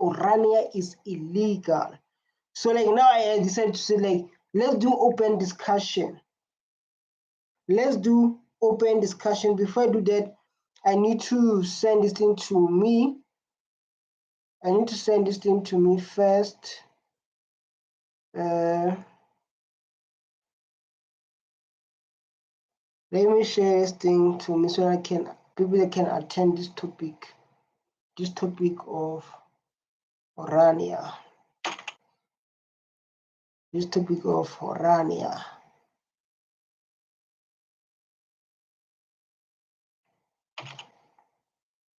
Orania is illegal. So like now I decided to say like, let's do open discussion. Let's do open discussion. Before I do that, I need to send this thing to me. I need to send this thing to me first. Let me share this thing to me so that people that can attend this topic of Orania. This topic of Orania.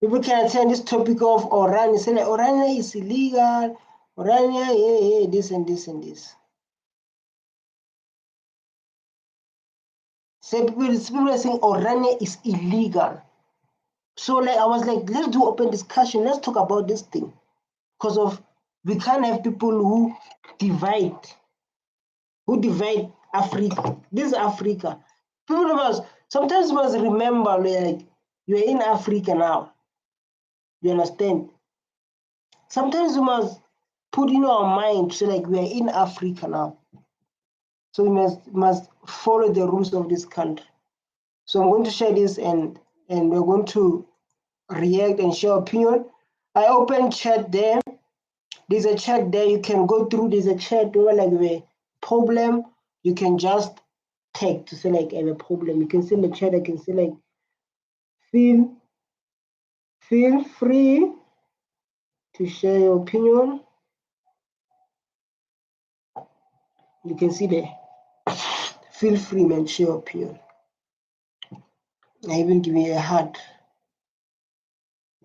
People can attend this topic of Orania. Say like Orania is illegal. Orania, yeah, this and this and this. So people are saying Orania is illegal. So like I was like, let's do open discussion. Let's talk about this thing, because we can't have people who divide Africa. This is Africa. People sometimes must remember like you're in Africa now. You understand? Sometimes we must put in our mind so like we're in Africa now. So we must follow the rules of this country. So I'm going to share this and we're going to react and share opinion. I open chat there. There's a chat there you can go through. There's a chat where like the problem you can just take to say like I have a problem. You can see in the chat. I can say like feel free to share your opinion. You can see there. Feel free, man, share your opinion. I even give you a heart.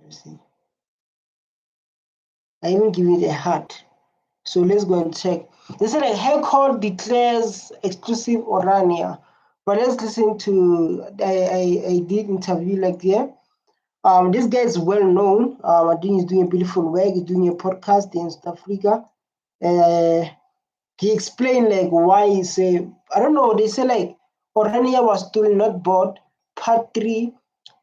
Let's see. I even give you the heart. So let's go and check. They said a High Court declares exclusive Orania. But let's listen to, I did interview like here. This guy is well known. I think he's doing a beautiful work. He's doing a podcast in South Africa. He explained like why he say, I don't know, they say like Orania was still not bought, part 3,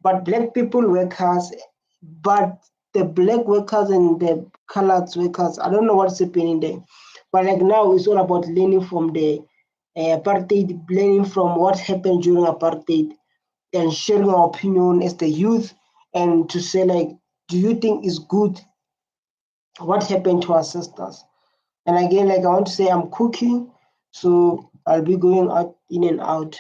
but black people workers, but the black workers and the colored workers, I don't know what's happening there. But like now it's all about learning from the apartheid, learning from what happened during apartheid and sharing our opinion as the youth and to say like, do you think it's good what happened to our sisters? And again, like I want to say I'm cooking, so I'll be going out in and out,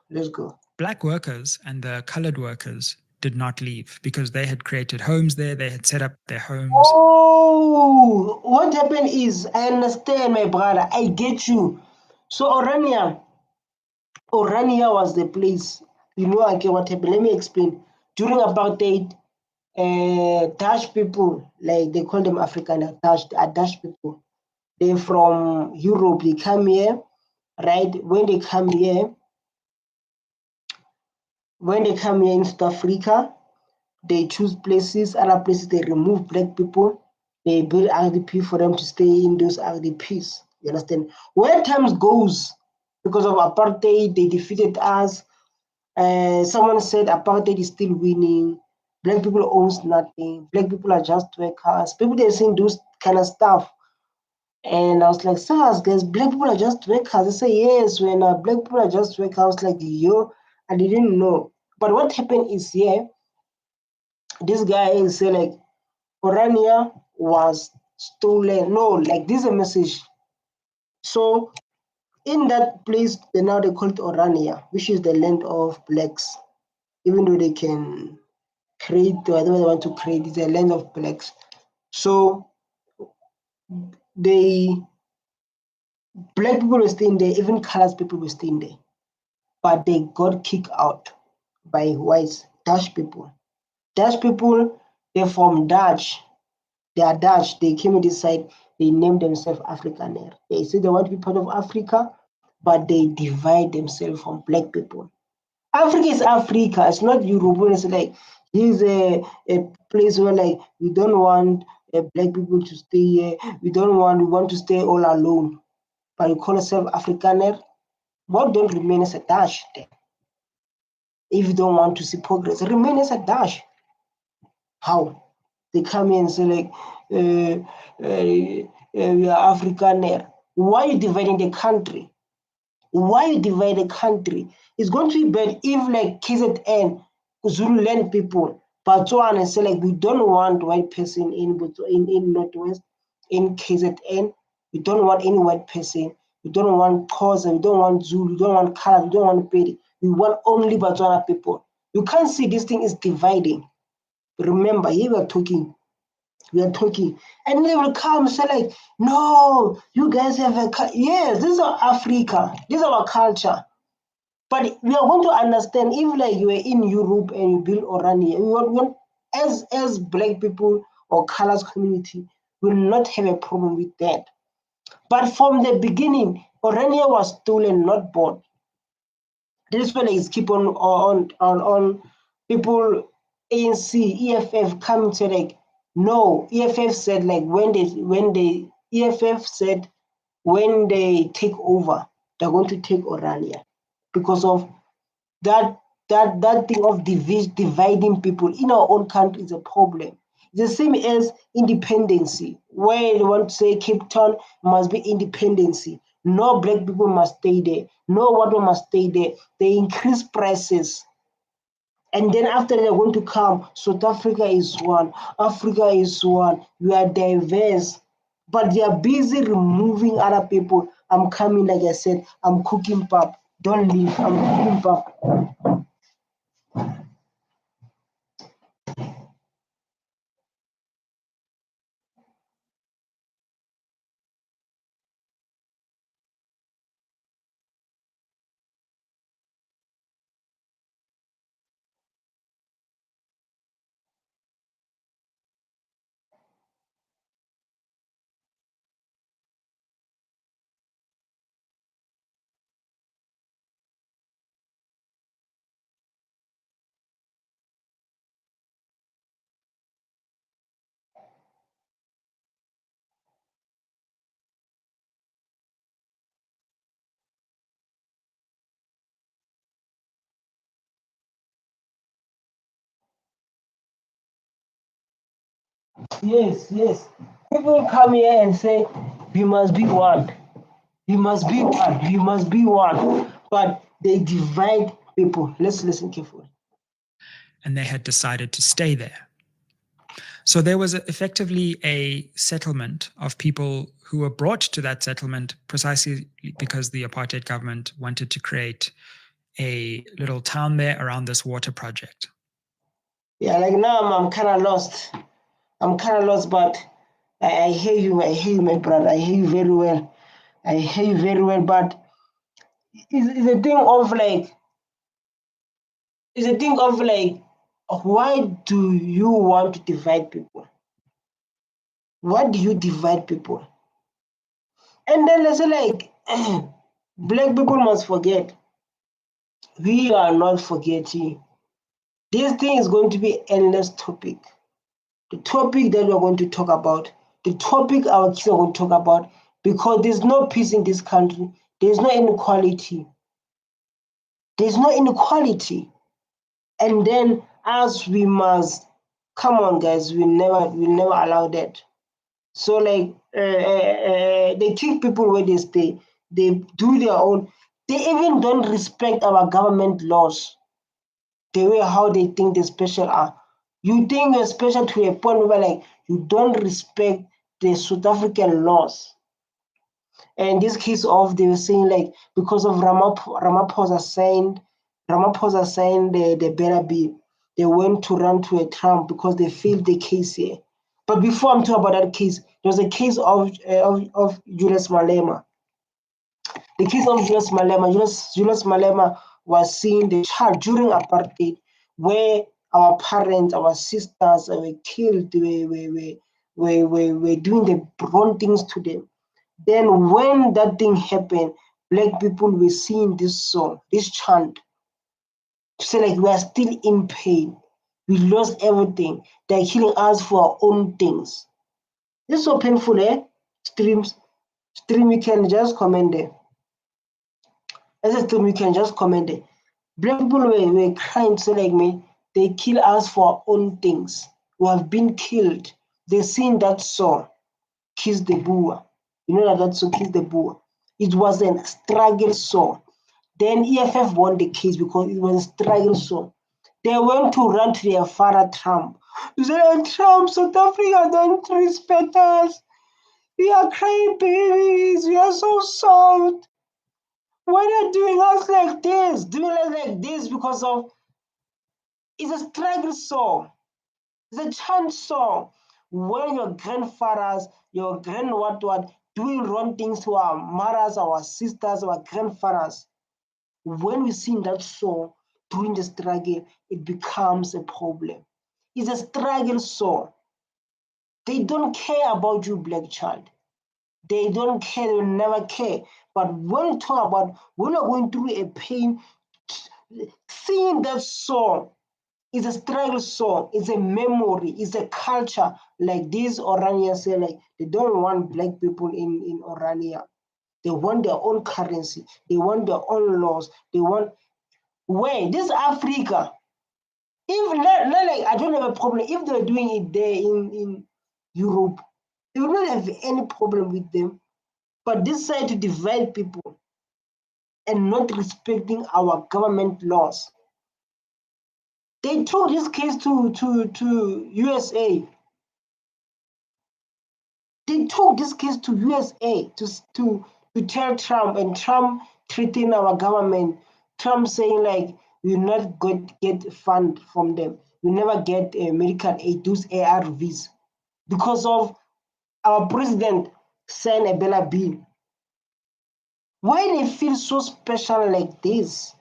let's go. Black workers and the colored workers did not leave because they had created homes there, they had set up their homes. Oh, what happened is, I understand, my brother, I get you. So Orania was the place, I get what happened. Let me explain. During apartheid, Dutch people, like they call them African Dutch people, they're from Europe, they come here, right? When they come here in South Africa, they choose places, other places they remove black people, they build RDP for them to stay in those RDPs. You understand? Where times goes, because of apartheid, they defeated us. Someone said apartheid is still winning. Black people owns nothing. Black people are just workers. People they're saying those kind of stuff. And I was like, SARS, guys, black people are just workers. They say, yes, when black people are just workers. I was like, yo, I didn't know. But what happened is here, this guy is saying like, Orania was stolen. No, like this is a message. So in that place, they call it Orania, which is the land of blacks. Even though they can create whatever they want to create, it's a land of blacks. So black people were staying there, even colored people were staying there. But they got kicked out by whites, Dutch people. Dutch people, they're from Dutch. They are Dutch. They came in this side. They named themselves Afrikaner. They say they want to be part of Africa, but they divide themselves from black people. Africa is Africa. It's not Europe. It's like here's a place where like we don't want black people to stay here. We want to stay all alone. But you call yourself Afrikaner. What don't remain as a Dutch then? If you don't want to see progress, remain as a Dutch. How? They come here and say like, we are Afrikaner. Why are you dividing the country? Why you divide the country? It's going to be bad if like KZN, Zululand people, Botswana say like we don't want white person in Northwest, in KZN. We don't want any white person. We don't want Xhosa. We don't want Zulu. We don't want Kala. We don't want Pedi. We want only Botswana people. You can't see this thing is dividing. Remember, here we are talking. And they will come say like, no, you guys have a yes, this is our Africa, this is our culture. But we are going to understand if like you are in Europe and you build Orania, we want as black people or colors community will not have a problem with that. But from the beginning, Orania was stolen, not bought. This one is keep on people ANC, EFF coming to like no, EFF said like when they EFF said when they take over, they're going to take Orania because of that thing of dividing people in our own country is a problem. It's the same as independency, where they want to say Cape Town must be independency. No black people must stay there. No white one must stay there. They increase prices. And then after they're going to come, South Africa is one, Africa is one, we are diverse. But they are busy removing other people. I'm coming, like I said, I'm cooking pap. Don't leave, I'm cooking pap. Yes. People come here and say, we must be one. We must be one. We must be one. But they divide people. Let's listen carefully. And they had decided to stay there. So there was effectively a settlement of people who were brought to that settlement precisely because the apartheid government wanted to create a little town there around this water project. Yeah, like now I'm kind of lost. But I hear you, my brother. I hear you very well. But it's a thing of like, why do you want to divide people? Why do you divide people? And then let's say like, black people must forget. We are not forgetting. This thing is going to be endless topic. The topic that we're going to talk about, the topic our kids are going to talk about, because there's no peace in this country. There's no inequality. And then us, we must come on, guys. We'll never allow that. So like they kick people where they stay. They do their own. They even don't respect our government laws. The way how they think they special are. You think you're special to a point where like you don't respect the South African laws. And this case of they were saying like because of Ramaphosa signed the better bill, they went to run to a Trump because they failed the case here. But before I'm talking about that case, there was a case of Julius Malema. The case of Julius Malema was seen the child during apartheid, where our parents, our sisters were killed, were doing the wrong things to them. Then when that thing happened, black people were seeing this song, this chant, to say like we are still in pain. We lost everything. They're killing us for our own things. This is so painful, eh? Stream, you can just comment there. As a stream, you can just comment there. Black people were crying to say like me, they kill us for our own things. who have been killed. They seen that song, Kiss the Boer. You know that song, Kiss the Boer. It was a struggle song. Then EFF won the case because it was a struggle song. They went to run to their father Trump. They said, Trump, South Africa don't respect us. We are crying babies. We are so soft. Why are they doing us like this? Doing us like this because of it's a struggle song. It's a chant song. When your grandfathers, your grand what doing wrong things to our mothers, our sisters, our grandfathers, when we sing that song during the struggle, it becomes a problem. It's a struggle song. They don't care about you, black child. They don't care, they will never care. But when you talk about when you're going through a pain, singing that song is a struggle song, it's a memory, it's a culture. Like this Orania say, like they don't want black people in Orania. They want their own currency, they want their own laws, they want where this Africa. If not like I don't have a problem if they're doing it there in Europe, they will not have any problem with them. But this side to divide people and not respecting our government laws. They took this case to USA. They took this case to USA to tell Trump, and Trump treating our government. Trump saying like we will not get fund from them. We never get medical aid, those ARVs, because of our president signed a Bella bill. Why they feel so special like this?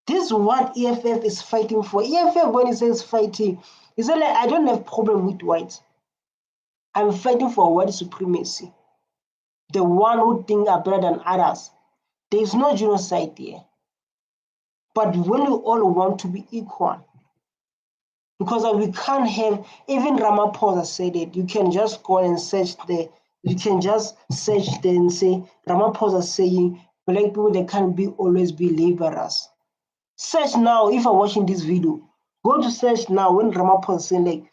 This is what EFF is fighting for. EFF, when it says fighting, it's not like I don't have problem with whites. I'm fighting for white supremacy. The one who think are better than others. There is no genocide here. But when we all want to be equal, because we can't have, even Ramaphosa said it, you can just go and search there. You can just search there and say, Ramaphosa saying, black people, they can't always be laborers. Search now, if you're watching this video, go to search now when Ramaphosa saying like,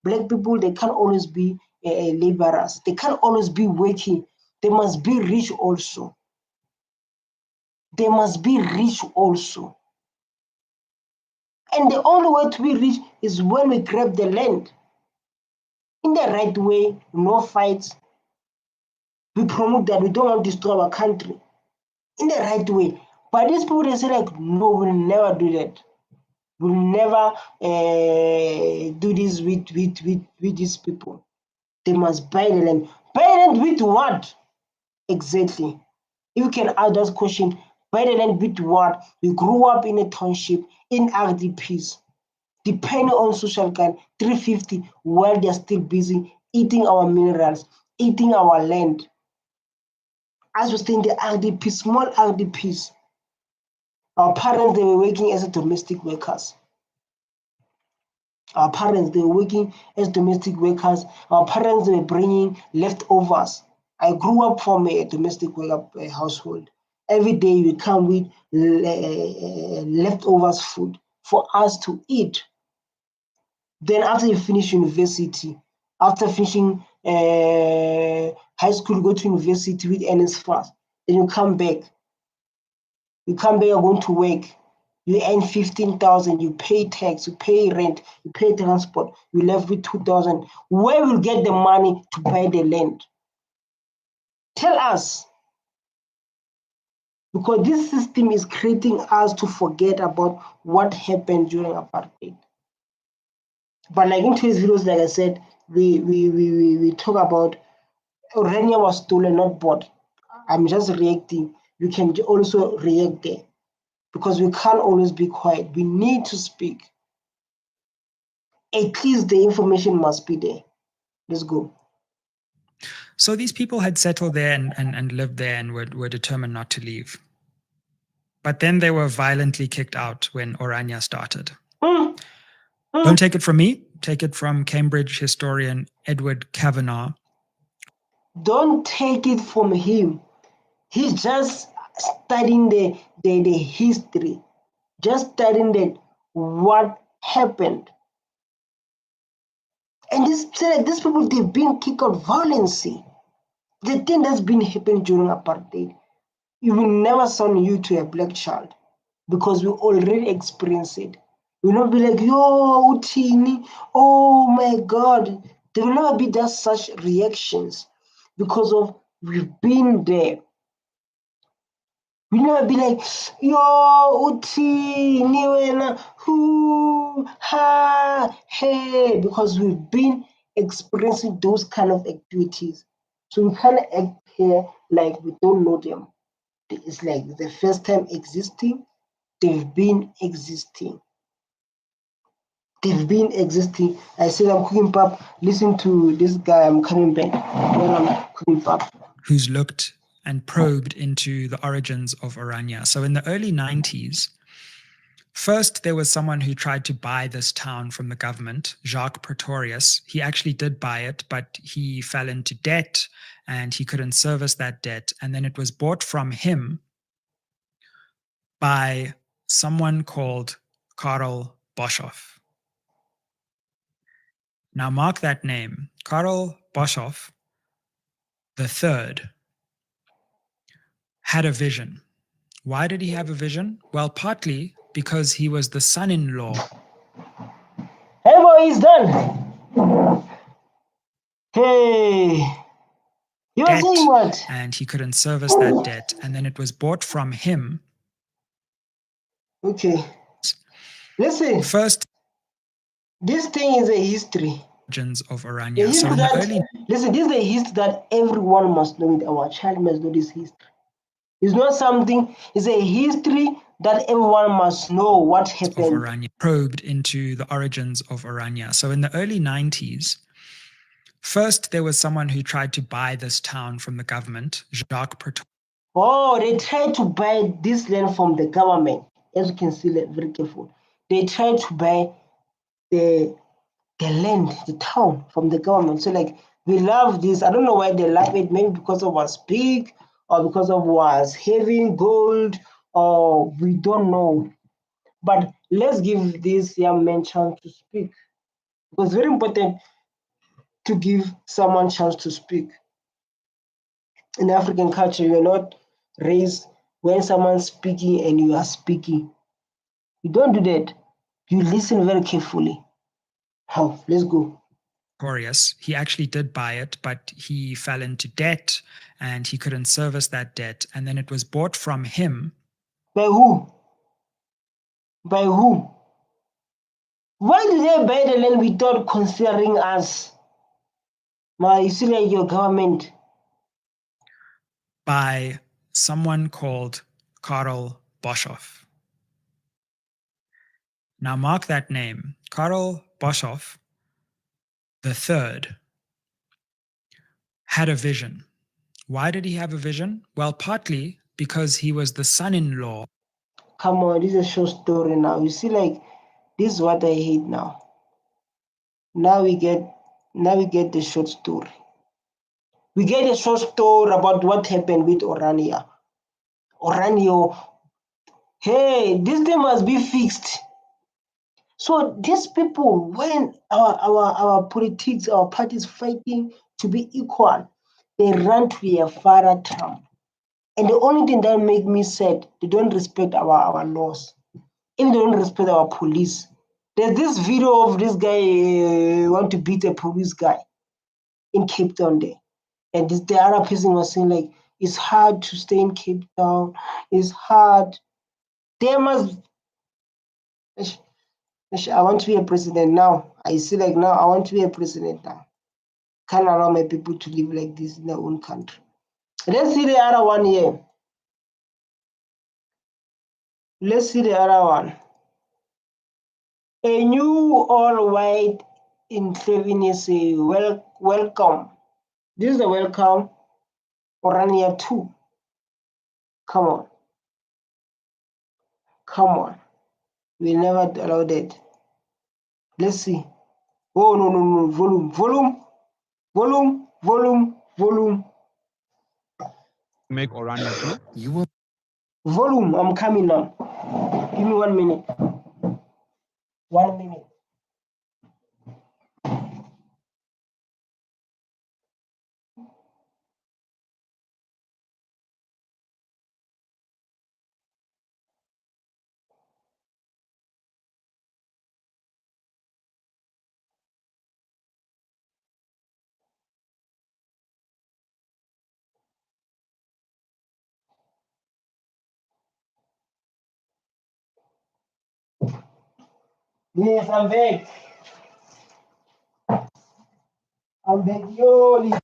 black people, they can't always be laborers. They can't always be working. They must be rich also. They must be rich also. And the only way to be rich is when we grab the land. In the right way, no fights. We promote that we don't want to destroy our country. In the right way. But these people, they say like, no, we'll never do that. We'll never do this with these people. They must buy the land. Buy the land with what? Exactly. If you can ask that question, buy the land with what? We grew up in a township, in RDPs, depending on social kind, 350, while they're still busy eating our minerals, eating our land. As we stay in the RDP, small RDPs, our parents, they were working as domestic workers. Our parents, they were working as domestic workers. Our parents, they were bringing leftovers. I grew up from a domestic worker household. Every day we come with leftovers food for us to eat. Then after you finish university, after finishing high school, go to university with NSFAS. Then you come back. You come back, you're going to work. You earn 15,000, you pay tax, you pay rent, you pay transport, you left with 2,000. Where will you get the money to buy the land? Tell us. Because this system is creating us to forget about what happened during apartheid. But like in today's videos, like I said, we talk about Orania was stolen, not bought. I'm just reacting. You can also react there. Because we can't always be quiet. We need to speak. At least the information must be there. Let's go. So these people had settled there and lived there and were determined not to leave. But then they were violently kicked out when Orania started. Don't take it from me. Take it from Cambridge historian Edward Kavanagh. Don't take it from him. He's just studying the history, just studying what happened. And these people, they've been kicked out violently. The thing that's been happening during apartheid, you will never send you to a black child because we already experienced it. We'll not be like, yo, Utini, oh my God. There will never be just such reactions because of we've been there. We'll never be like, yo, Utini, wena, who, ha, hey, because we've been experiencing those kind of activities. So we can't act here like we don't know them. It's like the first time existing, they've been existing. They've been existing. I said I'm cooking pap. Listen to this guy. I'm coming back when I'm cooking pap. Who's looked and probed into the origins of Orania. So in the early 90s, first there was someone who tried to buy this town from the government, Jacques Pretorius. He actually did buy it, but he fell into debt and he couldn't service that debt. And then it was bought from him by someone called Karl Boshoff. Now mark that name. Karl Boshoff III had a vision. Why did he have a vision? Well, partly because he was the son-in-law. Hey boy, he's done. Hey. You were saying what? And he couldn't service that debt. And then it was bought from him. Okay. Listen. First, this thing is a history. Of Orania. So listen, this is a history that everyone must know. Our child must know this history. It's not something, it's a history that everyone must know what happened. Of Orania, probed into the origins of Orania. So in the early 90s, first there was someone who tried to buy this town from the government, Jacques Pretorius. Oh, they tried to buy this land from the government. As you can see, very careful. They tried to buy the land, the town from the government. So like, we love this. I don't know why they love it. Maybe because it was big or because of was heavy gold, or we don't know. But let's give this young man chance to speak. It was very important to give someone chance to speak. In African culture, you're not raised when someone's speaking and you are speaking. You don't do that. You listen very carefully. How? Let's go. He actually did buy it, but he fell into debt and he couldn't service that debt. And then it was bought from him. By who? By who? Why did they buy the land without considering us? You see, like your government. By someone called Karl Boshoff. Now mark that name. Karl Boshoff III had a vision. Why did he have a vision? Well, partly because he was the son-in-law. Come on, this is a short story now. You see, like, this is what I hate now. Now we get the short story. We get a short story about what happened with Orania. Hey, this thing must be fixed. So these people, when our politics, our parties fighting to be equal, they run to a father Trump. And the only thing that make me sad, they don't respect our laws. Even they don't respect our police. There's this video of this guy want to beat a police guy in Cape Town there. And the other person was saying, like, it's hard to stay in Cape Town. It's hard. There must... I want to be a president now. I see, like, now I want to be a president now. Can't allow my people to live like this in their own country. Let's see the other one here. Let's see the other one. A new all-white enclave say, welcome. This is the welcome. Orania 2. Come on. Come on. We never allow that. Let's see. Oh, no. Volume. Make Orania 2. You will. Volume, I'm coming now. Give me 1 minute. 1 minute. Yes, I'm back. I'm back, Yoli.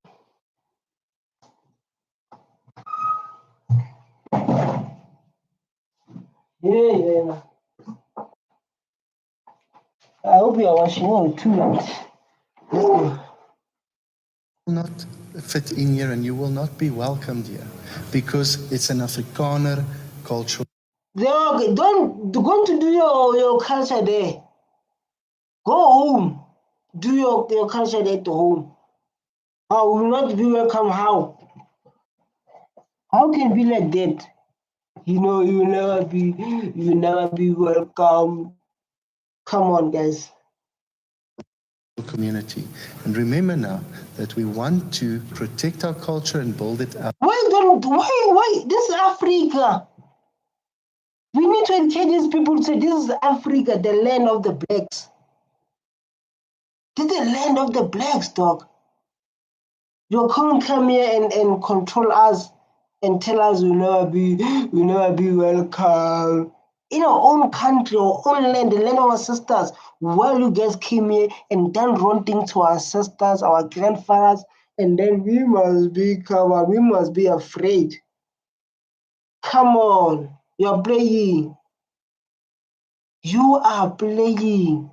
Yeah. I hope you are watching on too much. Will not fit in here and you will not be welcomed here because it's an Afrikaner culture. Don't go to do your culture there. Go home. Do your culture there at home. I will not be welcome. How? How can it be like that? You know, you will never be welcome. Come on, guys. Community. And remember now that we want to protect our culture and build it up. Why? This is Africa. We need to educate these people to say this is Africa, the land of the blacks. This is the land of the blacks, dog. You can't come here and control us and tell us we'll never be welcome. In our own country, our own land, the land of our sisters, while you guys came here and done wrong things to our sisters, our grandfathers, and then we must be covered, we must be afraid. Come on, you're playing. You are playing.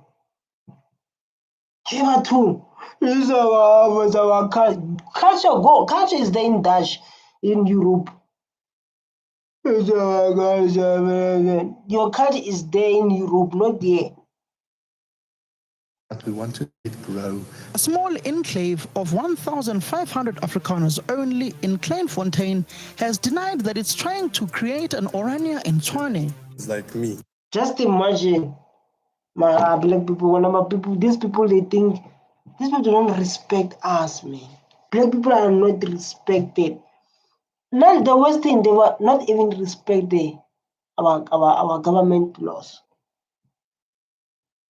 Here too. This is our culture. Culture is there in Dutch, in Europe. Your culture is there in Europe, not there. But we want to grow. A small enclave of 1,500 Afrikaners only in Kleinfontein has denied that it's trying to create an Orania in Tshwane. It's like me. Just imagine, my black people, one of my people, these people, they think, these people don't respect us, man. Black people are not respected. Not the Western, they were not even respected our government laws.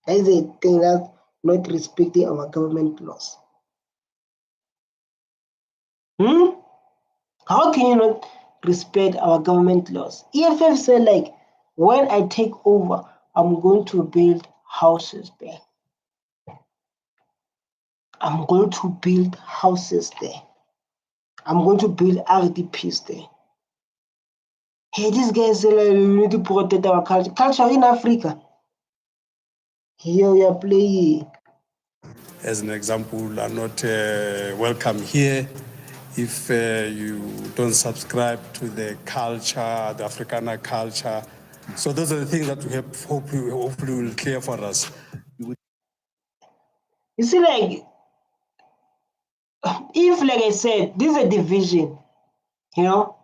That is a thing that's not respecting our government laws. How can you not respect our government laws? EFF said, like, when I take over, I'm going to build houses there. I'm going to build houses there. I'm going to build RDPs there. Hey, these guys say, like, we need to protect our culture. Culture in Africa. Here we are playing. As an example, are not welcome here if you don't subscribe to the culture, the Afrikaner culture. So those are the things that we have hopefully will clear for us. You see, like, if, like I said, this is a division, you know,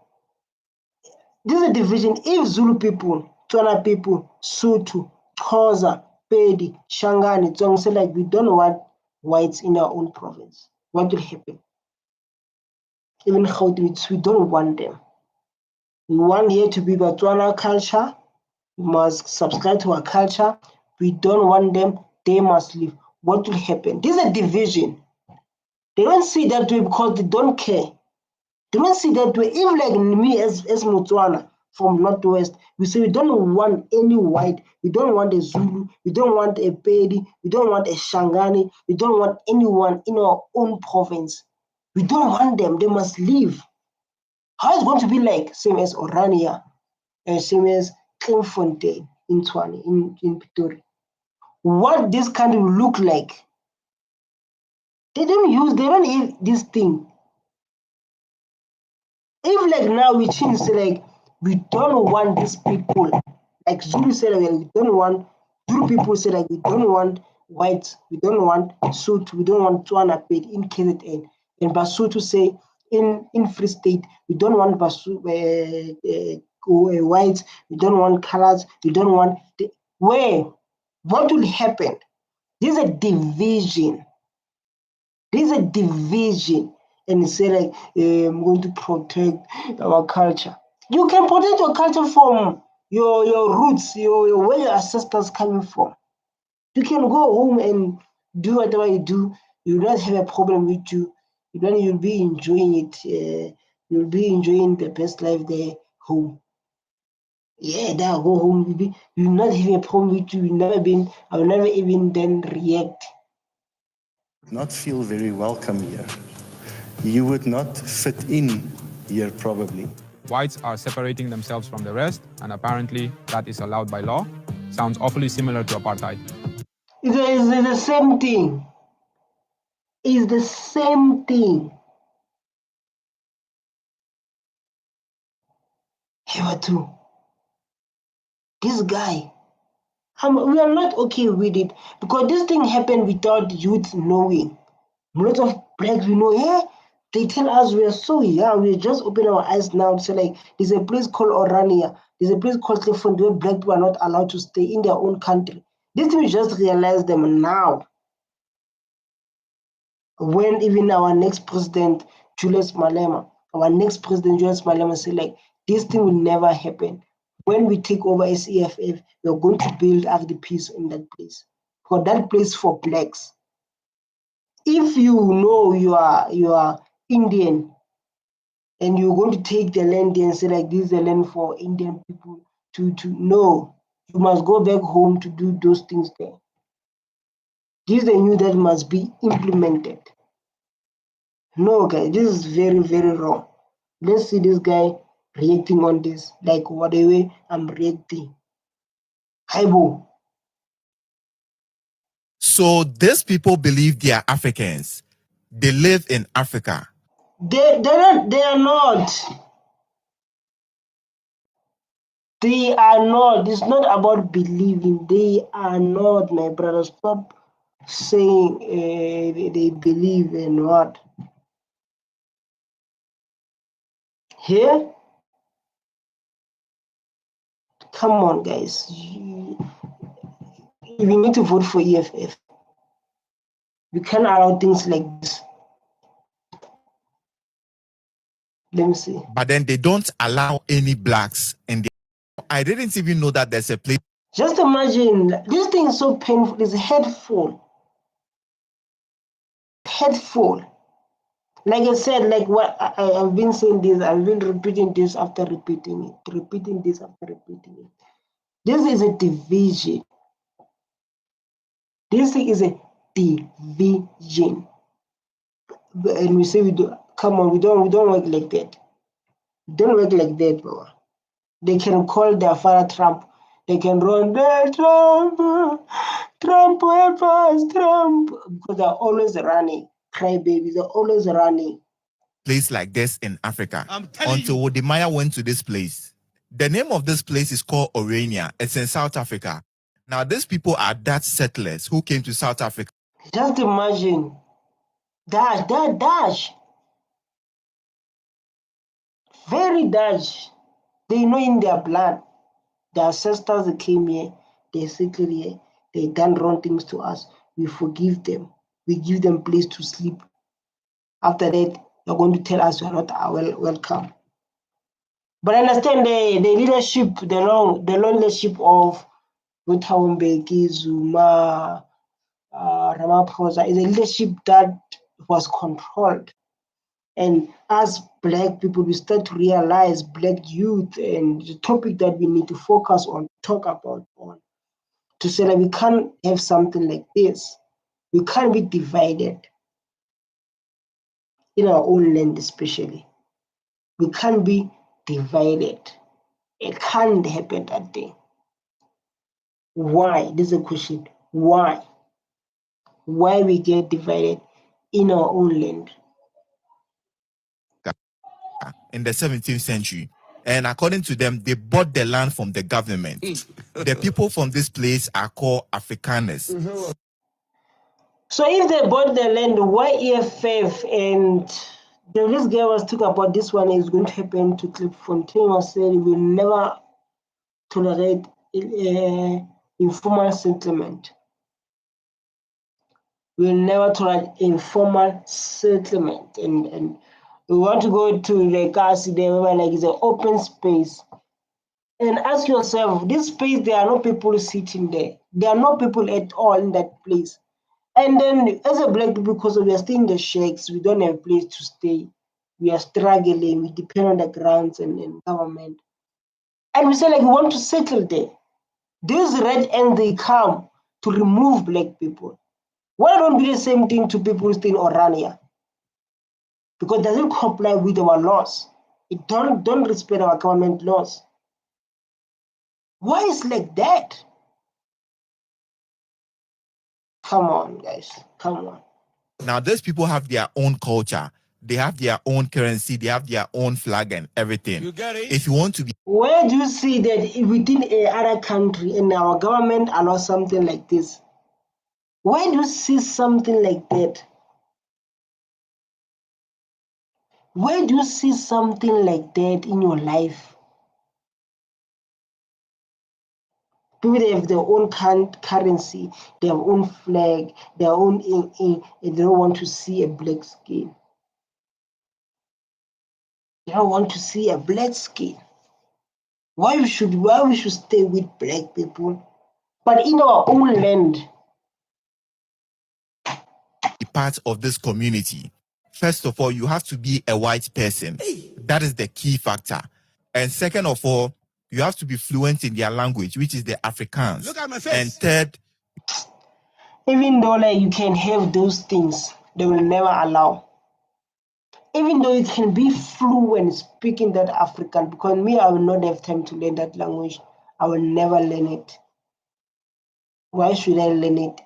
this is a division. If Zulu people, Tswana people, Sotho, Xhosa, Pedi, Shangani, Tsong say, like, we don't want whites in our own province, what will happen? Even Gauteng, we don't want them. We want here to be Botswana culture. We must subscribe to our culture. We don't want them. They must leave. What will happen? This is a division. They don't see that way because they don't care. They don't see that way. Even like me as Motswana from Northwest, we say we don't want any white. We don't want a Zulu. We don't want a Pedi. We don't want a Shangani. We don't want anyone in our own province. We don't want them. They must leave. How is it going to be like same as Orania and same as Kleinfontein in Tshwane, in Pretoria? What this country will look like? They don't eat this thing. If like now we change, say like we don't want these people, like Zulu said, like, we don't want Zulu people say like we don't want whites, we don't want Sotho, we don't want Tswana paid in KZN, and Basotho say in Free State we don't want whites, we don't want colors, we don't want where. What will happen? There's a division. There's a division. And say like, I'm going to protect our culture. You can protect your culture from your roots, your where your ancestors coming from. You can go home and do whatever you do. You will not have a problem with you. Then you'll be enjoying it. You'll be enjoying the best life there home. Yeah, they'll go home. You'll not have a problem with you. I will never even then react. Not feel very welcome here. You would not fit in here, probably. Whites are separating themselves from the rest, and apparently that is allowed by law. Sounds awfully similar to apartheid. It's the same thing. It's the same thing. Ever too. This guy, we are not okay with it because this thing happened without youth knowing. A lot of blacks we know, yeah, they tell us we are so young, we just open our eyes now to say like there's a place called Orania, there's a place called Coloureds where black people are not allowed to stay in their own country. This we just realize them now. When even our next president, Julius Malema, said like this thing will never happen. When we take over as EFF, we're going to build RDPs in that place. For that place for blacks. If you know you are Indian and you're going to take the land and say like this is the land for Indian people to know, you must go back home to do those things there. This is the new that must be implemented. No, guys, this is very, very wrong. Let's see this guy reacting on this, like whatever I'm reacting. Haibo. So these people believe they are Africans. They live in Africa. They are not. They are not. It's not about believing. They are not, my brother. Stop saying they believe in what. Here? Come on, guys. We need to vote for EFF. We can't allow things like this. Let me see. But then they don't allow any blacks in the. I didn't even know that there's a place. Just imagine, this thing is so painful. It's hurtful. Hurtful. Like I said, like what I've been saying this, I've been repeating this after repeating it, repeating this after repeating it. This is a division. This thing is a division. And we say we do. Come on, we don't work like that. We don't work like that, bro. They can call their father Trump. They can run there, Trump, help us, Trump, because they're always running. Crybabies, they're always running. Place like this in Africa until Wodimaya went to this place. The name of this place is called Orania. It's in South Africa. Now, these people are Dutch settlers who came to South Africa. Just imagine. Dutch. Very Dutch. They know in their blood. Their ancestors that came here, they settled here, they done wrong things to us. We forgive them. We give them place to sleep. After that, they're going to tell us we are not welcome. But I understand the leadership, the leadership of Thabo Mbeki, Zuma, Ramaphosa is a leadership that was controlled. And as black people, we start to realize, black youth, and the topic that we need to focus on, talk about, to say that we can't have something like this. We can't be divided in our own land, especially. We can't be divided. It can't happen that day. Why? This is a question. Why? Why we get divided in our own land? In the 17th century. And according to them, they bought the land from the government. The people from this place are called Afrikaners. So if they bought the land, why EFF and this guy was talking about this one is going to happen to Clipfontaine was said we will never tolerate informal settlement. We'll never tolerate informal settlement. And we want to go to the Kasi there where like it's an open space. And ask yourself, this space, there are no people sitting there. There are no people at all in that place. And then as a black people, because we are staying in the shacks, we don't have a place to stay. We are struggling, we depend on the grants and government. And we say like we want to settle there. These red ants, they come to remove black people. Why don't do the same thing to people who stay in Orania? Because it doesn't comply with our laws. It don't respect our government laws. Why is like that? Come on, guys. Come on. Now, those people have their own culture. They have their own currency. They have their own flag and everything. You get it? If you want to be Where do you see that within other country and our government allows something like this? Where do you see something like that? Where do you see something like that in your life? People, they have their own currency, their own flag, their own and they don't want to see a black skin. They don't want to see a black skin. Why we should stay with black people? But in our own land, part of this community, first of all, you have to be a white person. That is the key factor. And second of all, you have to be fluent in their language, which is the Afrikaans. Look at my face. And third, even though like you can have those things, they will never allow. Even though you can be fluent speaking that African, because me, I will not have time to learn that language. I will never learn it. Why should I learn it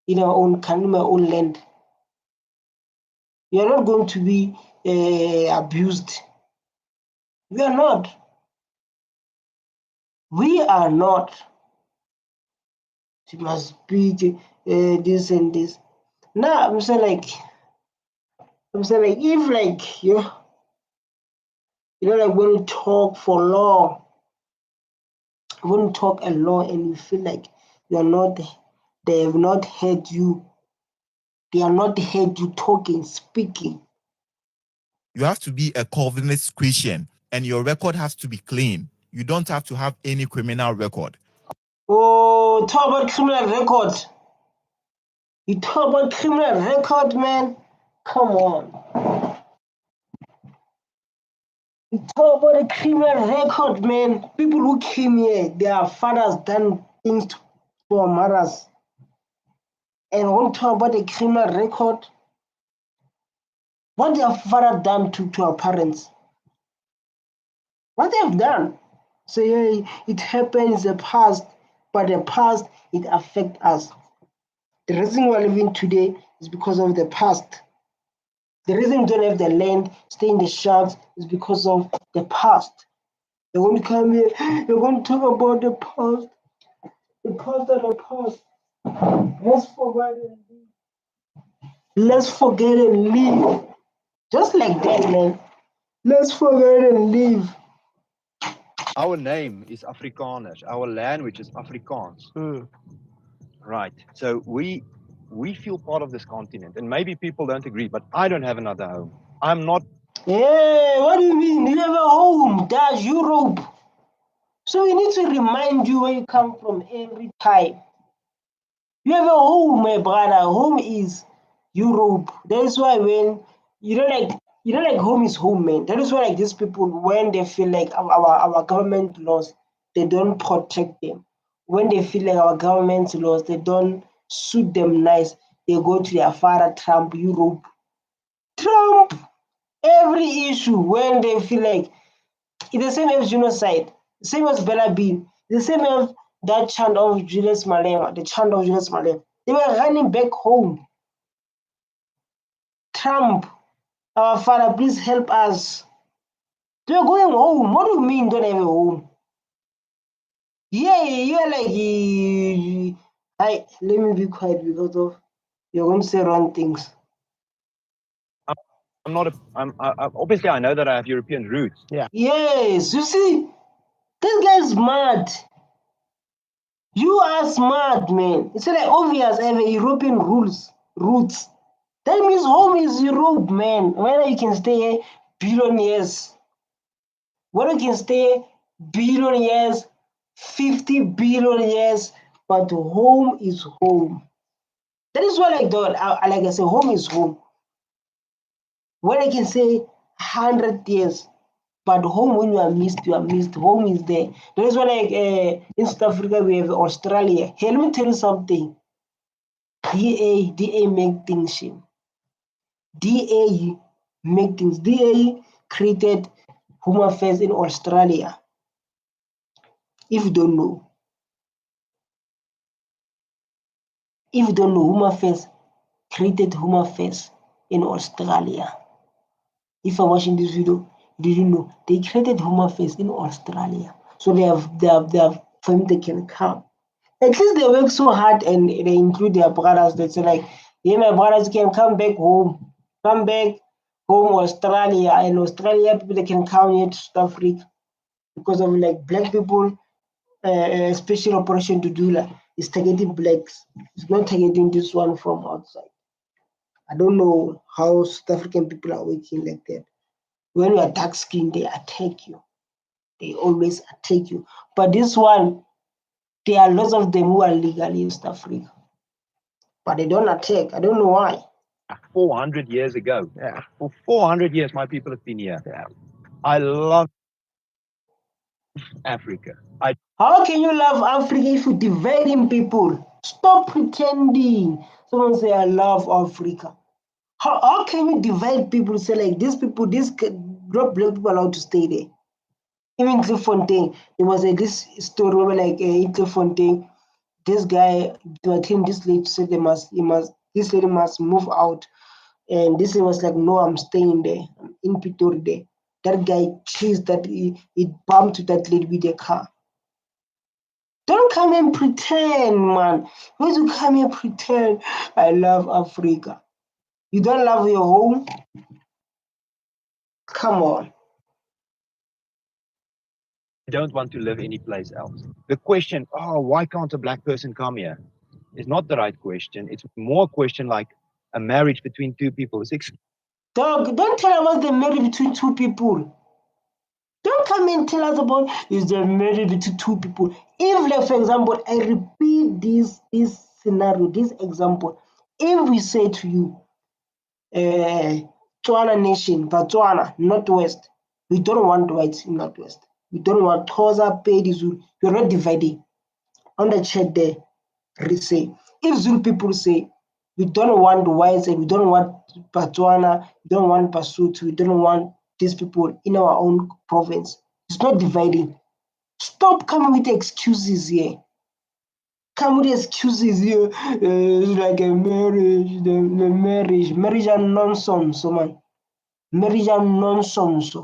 in our own country, my own land? You are not going to be abused. We are not. We are not. You must speak this and this. Now I'm saying like if like you know like when you talk for long, when you talk a lot and you feel like you're not, they have not heard you, they are not heard you talking, speaking. you have to be a Calvinist Christian and your record has to be clean. You don't have to have any criminal record. Oh, talk about criminal record. You talk about criminal record, man. Come on. You talk about a criminal record, man. People who came here, their fathers done things to our mothers. And won't talk about a criminal record. What their father done to our parents? What they have done? So yeah, it happens in the past, but the past, it affects us. The reason we're living today is because of the past. The reason we don't have the land, stay in the shacks, is because of the past. They're going to come here, they're going to talk about the past. The past and the past. Let's forget and leave. Let's forget and leave. Just like that, man. Let's forget and leave. Our name is Afrikaners. Our language is Afrikaans. Right. So we feel part of this continent. And maybe people don't agree, but I don't have another home. I'm not. Hey, what do you mean? You have a home. That's Europe. So we need to remind you where you come from every time. You have a home, my brother. Home is Europe. That's why when you know like home is home, man. That is why like these people, when they feel like our government laws, they don't protect them. When they feel like our government laws, they don't suit them nice, they go to their father Trump, Europe. Trump! Every issue when they feel like it's the same as genocide, the same as Bella Bean, the same as that chant of Julius Malema, the chant of Julius Malema. They were running back home. Trump, our father, please help us. They are going home. What do you mean don't have a home? Yeah, you're like, let me be quiet because of you're going to say wrong things. I'm not. Obviously I know that I have European roots. Yeah. Yes, you see, this guy's mad. You are smart, man. It's like obvious I have a European roots. That means home is Europe, man. Whether you can stay here billion years, whether you can stay billion years, 50 billion years, but home is home. That is what I thought. Like I say, home is home. Whether I can say 100 years, But home, when you are missed, you are missed. Home is there. That is why, like in South Africa, we have Australia. Hey, let me tell you something. DA make things shame. DA make things. DA created Home Affairs in Australia. If you don't know, Home Affairs created Home Affairs in Australia. If you're watching this video, you didn't know they created Home Affairs in Australia. So they have family they can come. At least they work so hard and they include their brothers. They say like, yeah, my brothers can come back home, Australia, and Australia people they can come here to South Africa because of like black people. Special operation to do like is targeting blacks. It's not targeting this one from outside. I don't know how South African people are working like that. When you are dark skinned, they attack you. They always attack you. But this one, there are lots of them who are legally in South Africa. But they don't attack. I don't know why. 400 years ago. Yeah. For 400 years, my people have been here. Yeah. I love Africa. How can you love Africa if you dividing people? Stop pretending. Someone say, I love Africa. How can you divide people? Say like these people, not black people allowed to stay there. Even Cliffontaine, there was this story where like in Cliffontaine, this guy, they were telling this lady said this lady must move out. And this lady was like, no, I'm staying there. I'm in Pretoria there. That guy chased that he bumped to that lady with a car. Don't come and pretend, man. Why do you come and pretend I love Africa? You don't love your home? Come on. I don't want to live anyplace else. The question, why can't a black person come here, is not the right question. It's more a question like a marriage between two people. Dog, don't tell us the marriage between two people. Don't come and tell us about is the marriage between two people. If, like, for example, I repeat this scenario, this example, if we say to you, Tswana nation, Botswana, Northwest, we don't want whites in Northwest. We don't want Xhosa, Pedi, Zulu. You're not dividing. On the chat there, say, if Zulu people say, we don't want whites and we don't want Botswana, we don't want Basotho, we don't want these people in our own province. It's not dividing. Stop coming with excuses here. Come with excuses here. It's like a marriage, the marriage. Marriage are nonsense, man. Marriage are nonsense.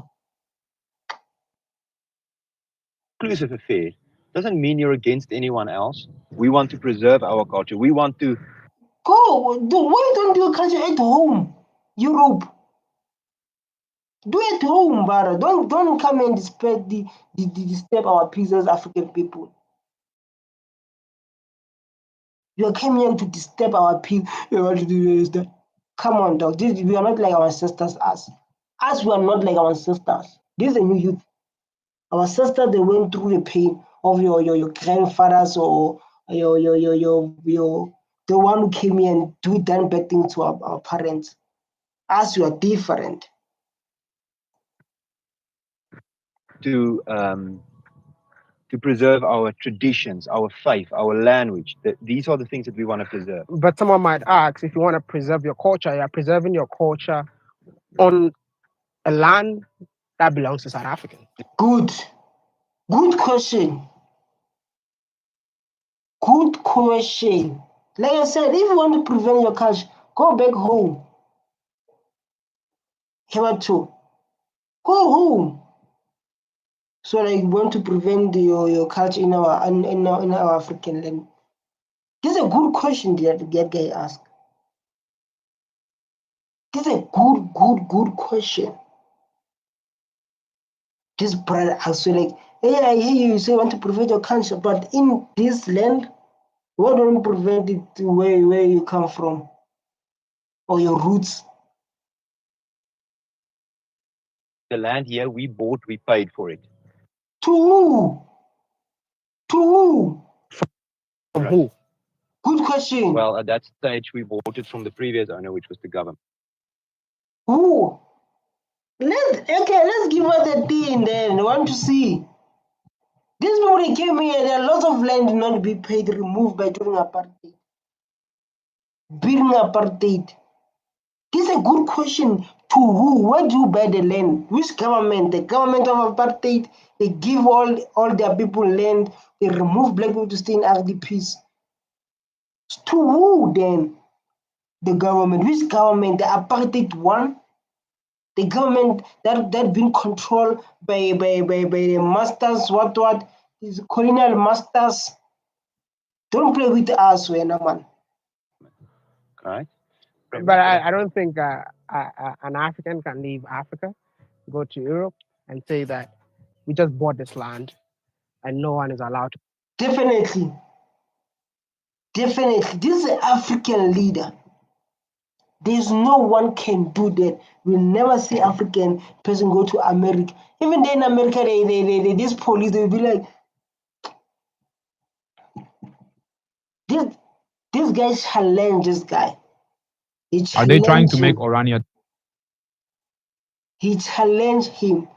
Inclusive affair doesn't mean you're against anyone else. We want to preserve our culture. We want to why don't you culture at home? Europe. Do it home, brother. Don't come and disturb our peace as African people. You came here to disturb our peace. You want to do this. Come on, dog. We are not like our sisters. Us, we are not like our sisters. This is a new youth. Our sisters, they went through the pain of your grandfathers or the one who came here and done bad things to our parents. Us, you are different. To preserve our traditions, our faith, our language. These are the things that we want to preserve. But someone might ask, if you want to preserve your culture, you're preserving your culture on a land that belongs to South Africa. Good question. Good question. Like I said, if you want to prevent your culture, go back home. Go home. So like, you want to prevent your culture in our African land. This is a good question that guy asked. This is a good question. This brother also like, hey, I hear you say you want to prevent your culture, but in this land, why don't you prevent it where you come from or your roots? The land here we bought, we paid for it. To who? From who? Good question. Well, at that stage, we bought it from the previous owner, which was the government. Who? Let's give us a thing then. I want to see. These people they came here, there are lots of land not be paid, removed by during apartheid. During apartheid. This is a good question. To who? Where do you buy the land? Which government? The government of apartheid. They give all their people land. They remove black people to stay in RDPs. To who then? The government. Which government? The apartheid one? The government that been controlled by the masters, what is colonial masters. Don't play with us, man. Right? But I don't think an African can leave Africa, go to Europe, and say that we just bought this land and no one is allowed to. Definitely. This is an African leader. There's no one can do that. We'll never see African person go to America. Even then in America, they this police, they'll be like, this guy challenge this guy. Are they trying to him. make Orania? He challenged him.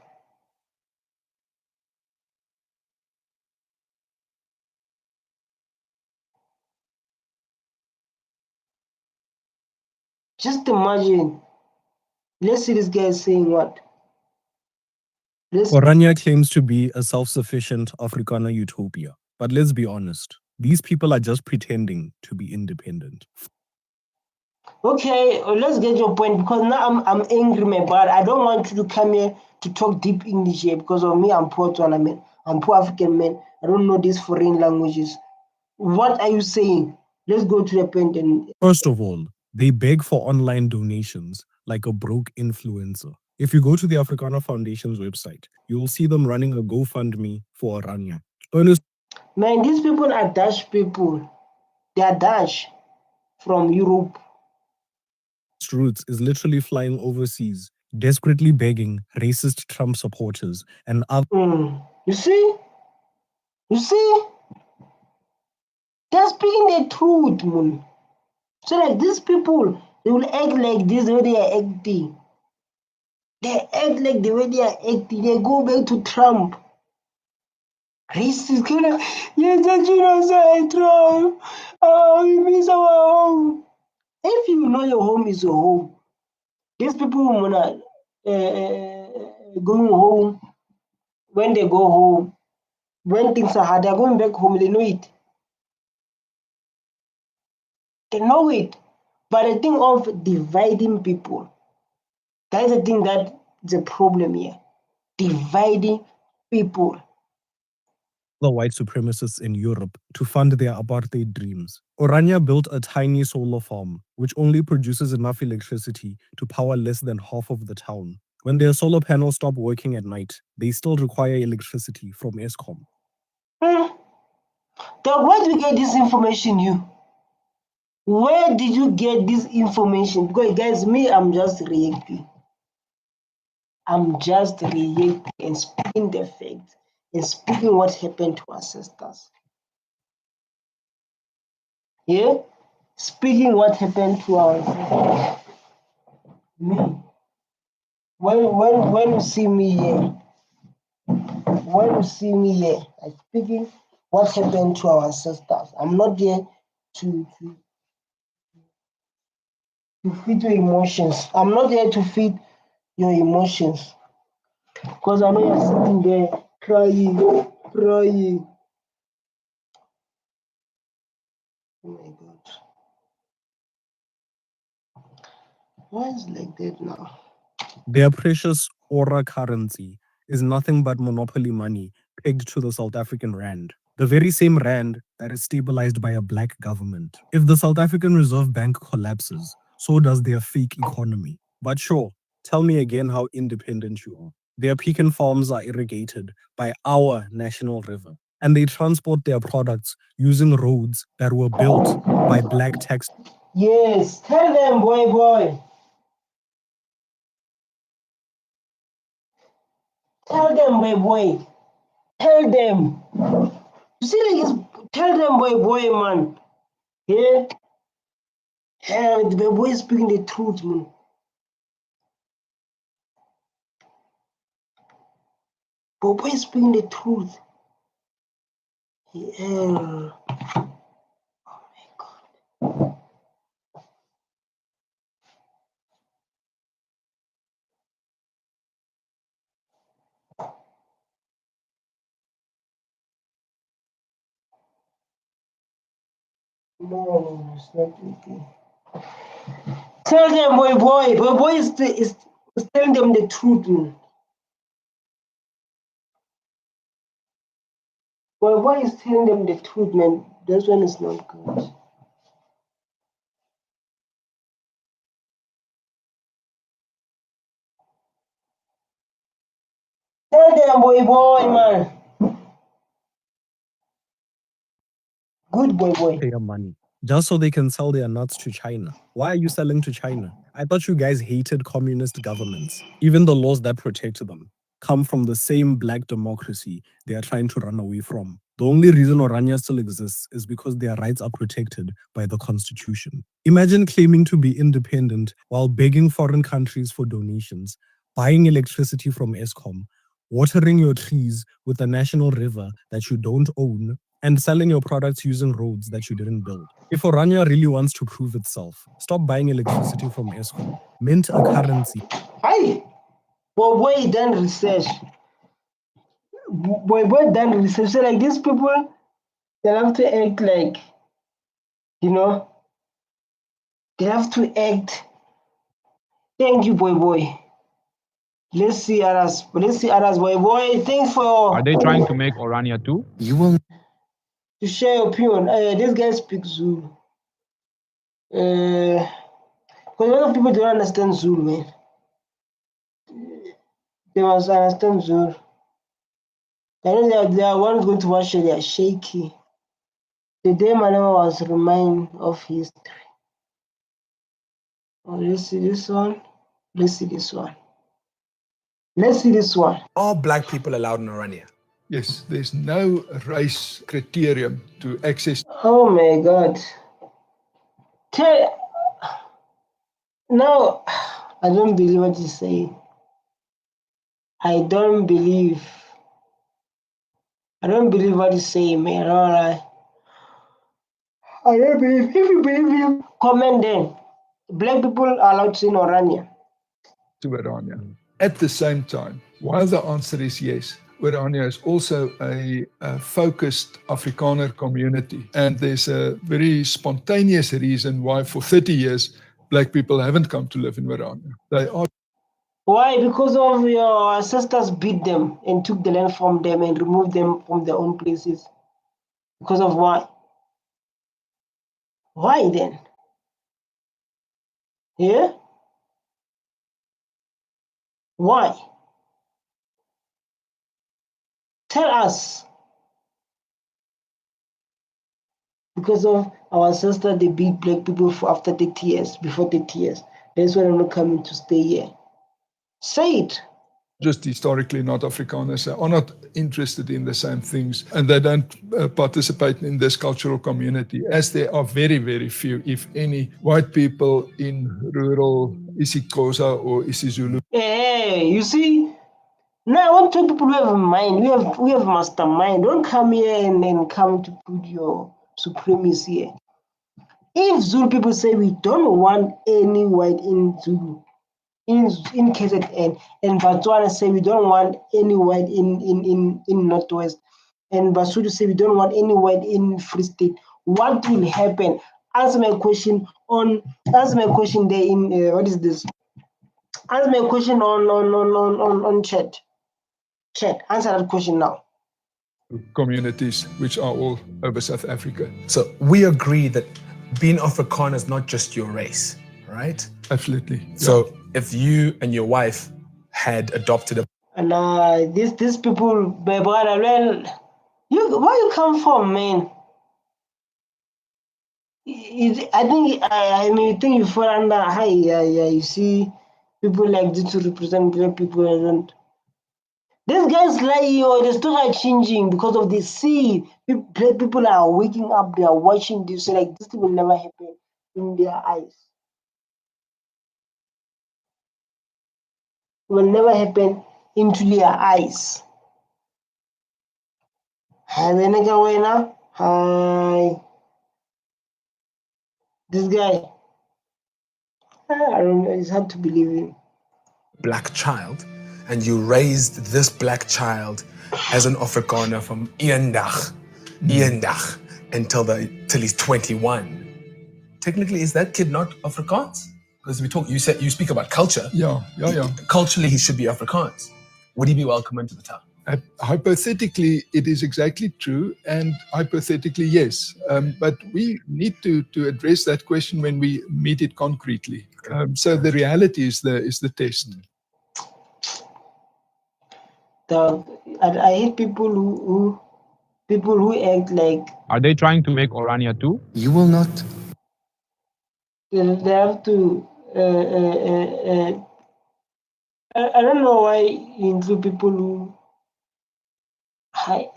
Just imagine. Let's see this guy saying what. Orania claims to be a self-sufficient Afrikaner utopia. But let's be honest, these people are just pretending to be independent. Okay, let's get your point, because now I'm angry, my brother. I don't want you to come here to talk deep English here because of me. I'm poor tournament. I'm poor African man. I don't know these foreign languages. What are you saying? Let's go to the point. First of all, they beg for online donations like a broke influencer. If you go to the Afrikaner Foundation's website, you will see them running a GoFundMe for Orania. Man, these people are Dutch people. They are Dutch from Europe. Roots is literally flying overseas, desperately begging racist Trump supporters and other. You see? They're speaking the truth, man. So like these people, they will act like this the way they are acting. They act like the way they are acting. They go back to Trump. Racist, yes, the genocide, Trump. Oh, we miss our home. If you know your home is your home, these people wanna going home. When they go home, when things are hard, they're going back home. They know it. They know it. But the thing of dividing people, that's the thing that's the problem here. Dividing people. The white supremacists in Europe to fund their apartheid dreams. Orania built a tiny solar farm, which only produces enough electricity to power less than half of the town. When their solar panels stop working at night, they still require electricity from Eskom. Then where do you get this information, you? Where did you get this information? Because guys, me, I'm just reacting. I'm just reacting and speaking the facts and speaking what happened to our sisters. Yeah? Speaking what happened to our sisters. Me. When you see me here, I'm speaking what happened to our sisters. I'm not there to feed your emotions. I'm not there to feed your emotions. Because I know you're sitting there crying. Oh my God. Why is it like that now? Their precious Ora currency is nothing but monopoly money pegged to the South African rand, the very same rand that is stabilized by a black government. If the South African Reserve Bank collapses, so does their fake economy. But sure, tell me again how independent you are. Their pecan farms are irrigated by our national river, and they transport their products using roads that were built by black tax. Yes, tell them, boy. Tell them, boy. Tell them. You see, like, tell them, boy, man. Yeah? And the boy is speaking the truth, man. Boy is speaking the truth. Yeah. No, it's not okay. Tell them, boy is telling them the truth, man. Boy is telling them the truth, man. This one is not good. Tell them, boy, man. Good boy. Pay your money just so they can sell their nuts to China. Why are you selling to China? I thought you guys hated communist governments. Even the laws that protect them come from the same black democracy they are trying to run away from. The only reason Orania still exists is because their rights are protected by the constitution. Imagine claiming to be independent while begging foreign countries for donations, buying electricity from ESCOM, watering your trees with a national river that you don't own, and selling your products using roads that you didn't build. If Orania really wants to prove itself, stop buying electricity from ESCOM. Mint a currency. Hi. Boy done research. Boy done research. So like these people, they have to act like, they have to act. Thank you, boy. Let's see others, boy. Thanks for Are they trying to make Orania too? You will to share your opinion. This guy speaks Zulu. Because a lot of people don't understand Zulu, man. They must understand Zulu. I know they are one going to watch it, they are shaky. The day my name was remind of history. Oh, let's see this one. Let's see this one. Are black people allowed in Orania? Yes, there's no race criterion to access. Oh my God. No, I don't believe what he's saying. I don't believe what he's saying, man. All right. I don't believe. If you believe him, comment then. Black people are allowed to in Orania. To Orania. At the same time, while the answer is yes, Orania is also a focused Afrikaner community. And there's a very spontaneous reason why for 30 years, black people haven't come to live in Orania. They are. Why? Because of your ancestors beat them and took the land from them and removed them from their own places. Because of why? Why then? Yeah? Why? Tell us. Because of our ancestors, they beat black people for after 30 years, before 30 years. That's why I'm not coming to stay here. Say it. Just historically not Afrikaners, are not interested in the same things, and they don't participate in this cultural community, as there are very, very few, if any, white people in rural isiXhosa or isiZulu. Hey, you see? Now I want to people who have a mind, we have mastermind. Don't come here and come to put your supremacy here. If Zulu people say we don't want any white in Zulu, in KZN, and Botswana say we don't want any white in Northwest, and Basotho say we don't want any white in Free State, what will happen? Answer my question there in what is this? Answer my question on chat. Chat. Answer that question now. Communities which are all over South Africa. So we agree that being Afrikaner is not just your race, right? Absolutely. So if you and your wife had adopted a... And these people, my brother, well, where you come from, man? I think you fall under high. Yeah. You see, people like this to represent black people, and these guys lie, they start changing because of the sea. Black people are waking up, they are watching this, so like this will never happen in their eyes. It will never happen into their eyes. Hi, Benega Wena. Hi. This guy. I don't know. It's hard to believe him. Black child, and you raised this black child as an Afrikaner from Eendag, till he's 21. Technically, is that kid not Afrikaans? Because you speak about culture. Yeah. Culturally, he should be Afrikaans. Would he be welcome into the town? Hypothetically, it is exactly true, and hypothetically, yes. But we need to address that question when we meet it concretely. So the reality is the test. I hate people who act like. Are they trying to make Orania too? You will not. They have to. I don't know why you include people who. Hi.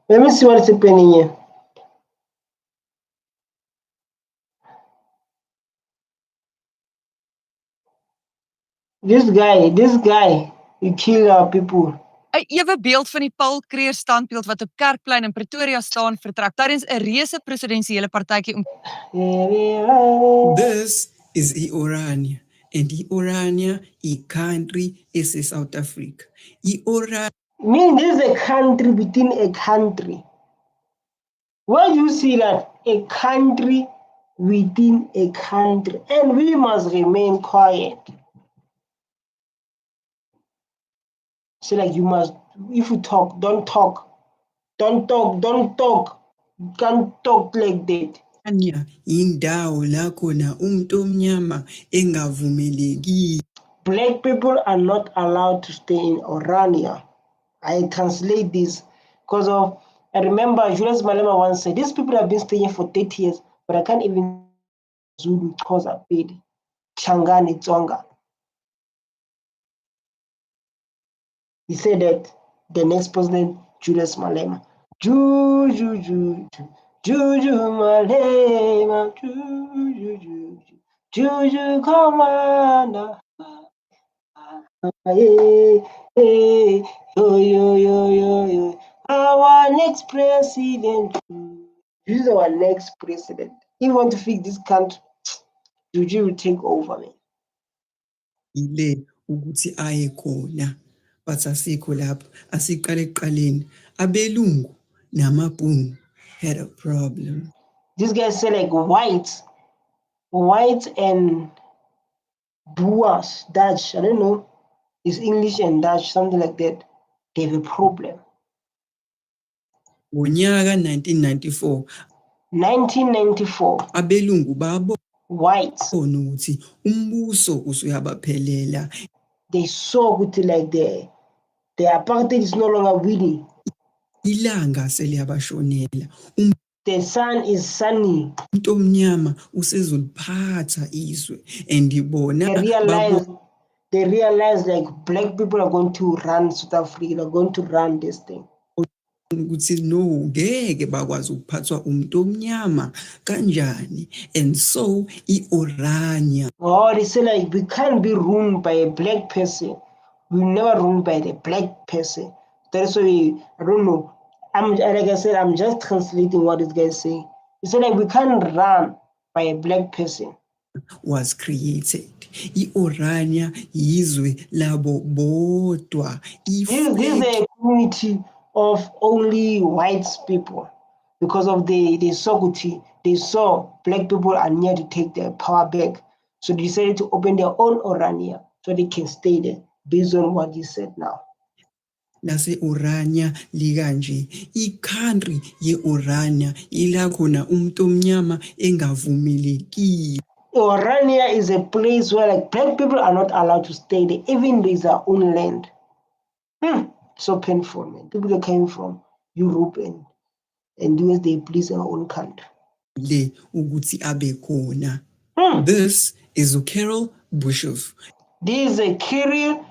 Let me see what's happening here. This guy, he kill our people. 'n ewe beeld van die Paul Creer standbeeld wat op Kerkplein in Pretoria staan vertrek tydens 'n reuse presidensiële partytjie om. This is Orania, and Orania is country is South Africa. Orania mean this is a country within a country. Where do you see that? A country within a country, and we must remain quiet. So like you must, if you talk, don't talk. Don't talk. You can't talk like that. indawo la khona umuntu omnyama engavumeleki. Black people are not allowed to stay in Orania. I translate this because of, I remember Julius Malema once said, these people have been staying for 30 years, but I can't even Zulu, Xhosa, Pedi, Changani, Tsonga. He said that the next president, Julius Malema. Juju Malema, Juju Commander. Hey, yo. Our next president. This is our next president. If you want to fix this country, Juju will take over, man. Ile ukuthi aye khona but asikho lapho asiqale ekuqaleni abelungu namabhunu had a problem. This guy say like white and Boers, Dutch, I don't know, it's English and Dutch, something like that. They have a problem. Ngonyaka 1994 abelungu babo white ukuthi umbuso usuyabaphelela. They saw ukuthi like the apartheid is no longer winning. Ilanga seliyabashonela. The sun is sunny. Umuntu omnyama usezoliphatha izwe and ibona they realize like black people are going to run South Africa, are going to run this thing. Ukuthi no ngeke bakwazi ukuphathwa umuntu omnyama kanjani, and so Orania. Oh, they say like we can't be ruled by a black person. We never ruled by the black person. That's why I don't know. Like I said, I'm just translating what this guy is saying. He said like we can't run by a black person. Was created. Orania izwe labo bodwa. This is a community of only white people because of the Soguti. They saw black people are near to take their power back. So they decided to open their own Orania so they can stay there based on what he said now. Nase Orania liganje country ye Orania ila khona umuntu omnyama engavumeleki. Orania is a place where like black people are not allowed to stay there, even though it's their own land. So painful, man. People that came from Europe and and do as they please in our own country. Le ukuthi abe khona. This is Carol Bushov. This is a Carol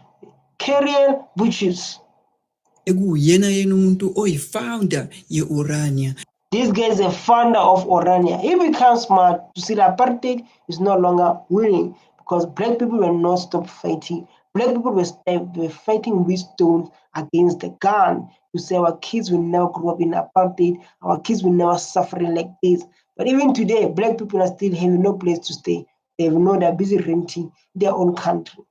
Bushov. Ekuyena yena umuntu oyi-founder ye-Orania. This guy is a founder of Orania. He becomes smart to see that apartheid is no longer winning because black people will not stop fighting. Black people were fighting with stones against the gun to say our kids will never grow up in apartheid, our kids will never suffer like this. But even today, black people are still having no place to stay. They know they're busy renting their own country.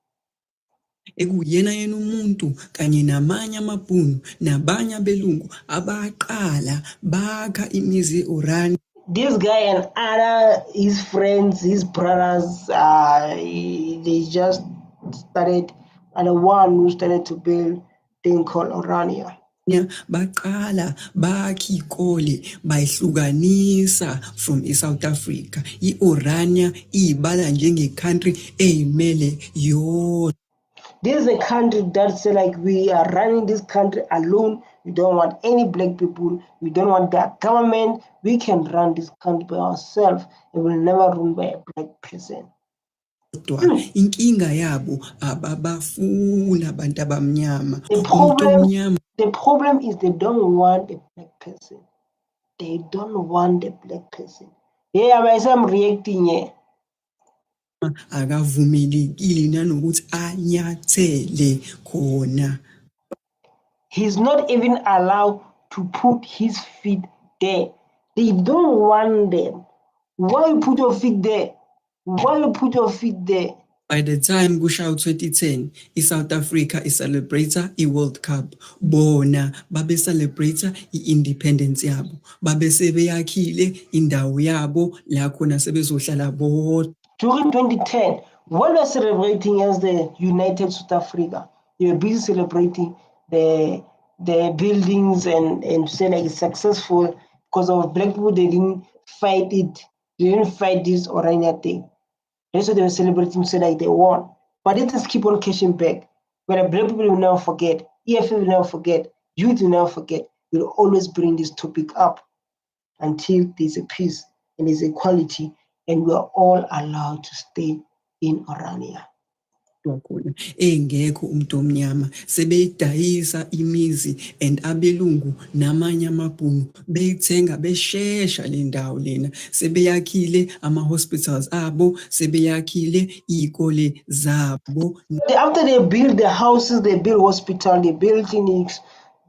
Ekuyena yena umuntu kanye namanye amabhunu nabanye abelungu abaqala bakha imizi ye-Orania. This guy and other his friends, his brothers, they just started, and the one who started to build thing called Orania. Baqala bakha ikole bayihlukanisa from eSouth Africa. I-Orania ibala njenge-country eyimele yodwa. This is a country that say like we are running this country alone. We don't want any black people. We don't want that government. We can run this country by ourselves. It will never run by a black person. Inkinga yabo ababafuna abantu abamnyama. The problem is they don't want a black person. They don't want a black person. Yeah, I'm reacting here. Akavumelekile nanokuthi anyathele khona. He's not even allowed to put his feet there. They don't want them. Why you put your feet there? Why you put your feet there? By the time kushaw 2010, South Africa celebrates the World Cup. Bona babe celebrate i-independence yabo. Babe sebeyakhile indawo yabo la khona sebezohlala bodwa. During 2010, when we're celebrating as the United South Africa, they were busy celebrating the buildings and say like it's successful because of black people. They didn't fight it. They didn't fight this Orania thing. That's why they were celebrating, say like they won. But they just keep on cashing back. But the black people will never forget. EFF will never forget. Youth will never forget. We'll always bring this topic up until there's a peace and there's equality and we are all allowed to stay in Orania. Khona engekho umuntu omnyama sebeyidayisa imizi and abelungu namanye amabhunu beyithenga beshesha le ndawo lena sebeyakhile ama-hospitals abo sebeyakhile ikole zabo. After they build the houses, they build hospital, they build clinics,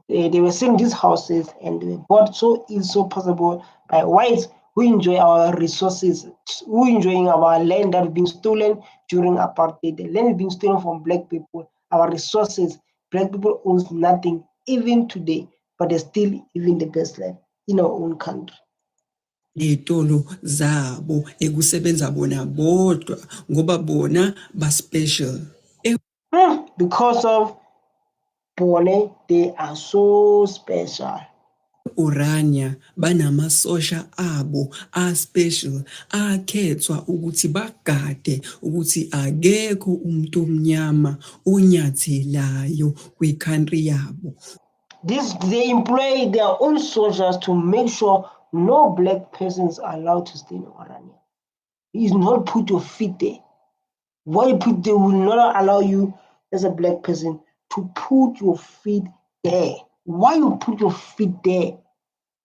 they were selling these houses and they were bought so easy, so possible by whites who enjoy our resources, who enjoying our land that has been stolen during apartheid. The land is being stolen from black people, our resources. Black people owns nothing, even today, but they're still living the best life in our own country. Izitolo zabo ekusebenza bona bodwa ngoba bona ba special. Because of Bone, they are so special. Orania banamasosha abo special akhethwa ukuthi bagade ukuthi akekho umuntu omnyama onyathelayo kwi-country yabo. They employ their own soldiers to make sure no black persons are allowed to stay in Orania. It's not put your feet there. Why put they will not allow you as a black person to put your feet there? Why you put your feet there?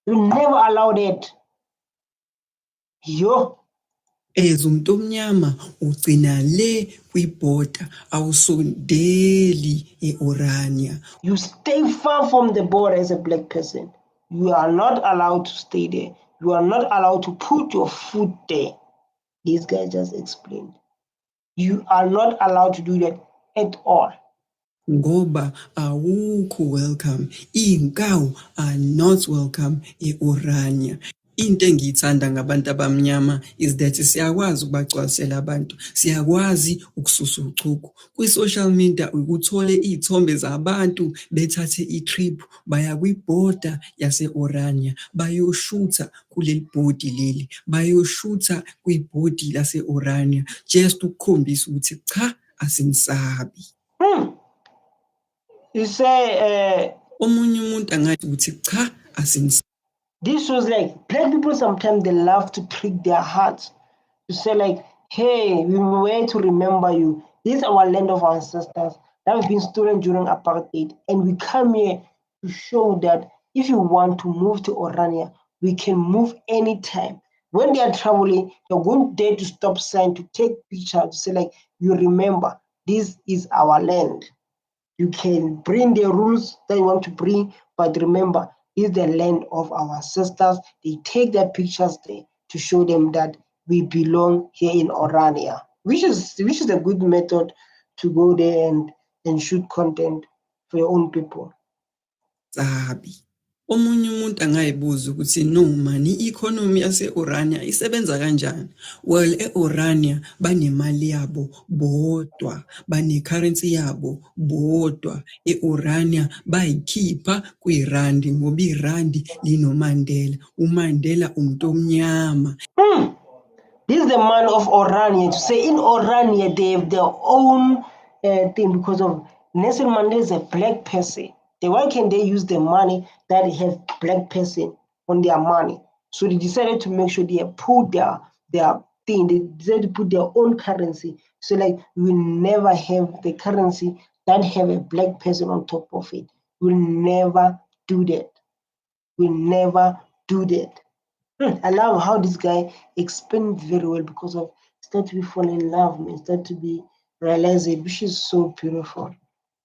You never allow that. Yo. Umuntu omnyama ugcina le kwi-border awusondeli e-Orania. You stay far from the border as a black person. You are not allowed to stay there. You are not allowed to put your foot there. This guy just explained. You are not allowed to do that at all. Ngoba awukho welcome. Iy'nkawu are not welcome e-Orania. Into engiyithanda ngabantu abamnyama is that siyakwazi ukubagcwalisela abantu, siyakwazi ukususa uchuku. Kwi-social media ukuthole iy'thombe zabantu bethathe i-trip baya kwi-border yase-Orania bayoshutha kuleli bhodi leli, bayoshutha kwibhodi lase-Orania just ukukhombisa ukuthi cha asinisabi. You say omunye umuntu angathi ukuthi cha asinisabi. This shows like black people sometimes they love to prick their hearts to say like, hey, we were to remember you. This is our land of our ancestors that have been stolen during apartheid. And we come here to show that if you want to move to Orania, we can move anytime. When they are traveling, they're going there to stop sign, to take pictures, to say like, you remember, this is our land. You can bring the rules that you want to bring, but remember, this is the land of our ancestors. They take their pictures there to show them that we belong here in Orania, which is a good method to go there and shoot content for your own people. Sabi. Omunye umuntu angayibuza ukuthi no mani i-economy yase-Orania isebenza kanjani? Well, e-Orania banemali yabo bodwa, bane-currency yabo bodwa. E-Orania bayikhipha kwirandi ngoba irandi linoMandela. UMandela umuntu omnyama. This is the man of Orania to say in Orania they have their own thing because of Nelson Mandela is a black person. Then why can they use the money that have black person on their money? So they decided to make sure they put their thing. They decided to put their own currency. So like we never have the currency that have a black person on top of it. We'll never do that. We'll never do that. I love how this guy explained very well because of start to be falling in love, man. Start to be realize it, which is so beautiful.